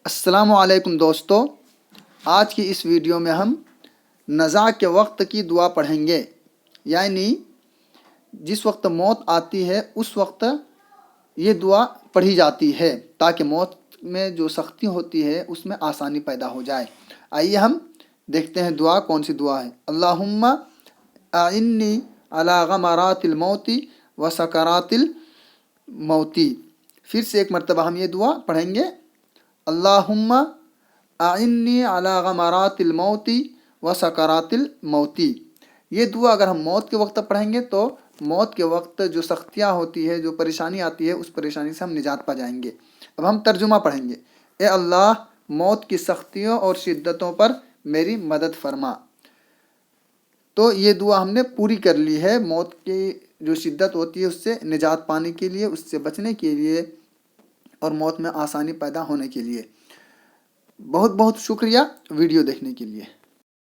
السلام علیکم دوستو، آج کی اس ویڈیو میں ہم نزاع کے وقت کی دعا پڑھیں گے، یعنی جس وقت موت آتی ہے اس وقت یہ دعا پڑھی جاتی ہے تاکہ موت میں جو سختی ہوتی ہے اس میں آسانی پیدا ہو جائے۔ آئیے ہم دیکھتے ہیں دعا کون سی دعا ہے۔ اللہم اعنی علی غمرات الموت و سکرات الموت۔ پھر سے ایک مرتبہ ہم یہ دعا پڑھیں گے۔ اللہم اعنی علی غمرات الموت و سکرات الموت۔ یہ دعا اگر ہم موت کے وقت پڑھیں گے تو موت کے وقت جو سختیاں ہوتی ہے، جو پریشانی آتی ہے، اس پریشانی سے ہم نجات پا جائیں گے۔ اب ہم ترجمہ پڑھیں گے۔ اے اللہ، موت کی سختیوں اور شدتوں پر میری مدد فرما۔ تو یہ دعا ہم نے پوری کر لی ہے۔ موت کی جو شدت ہوتی ہے اس سے نجات پانے کے لیے، اس سے بچنے کے لیے اور موت میں آسانی پیدا ہونے کے لیے۔ بہت بہت شکریہ ویڈیو دیکھنے کے لیے۔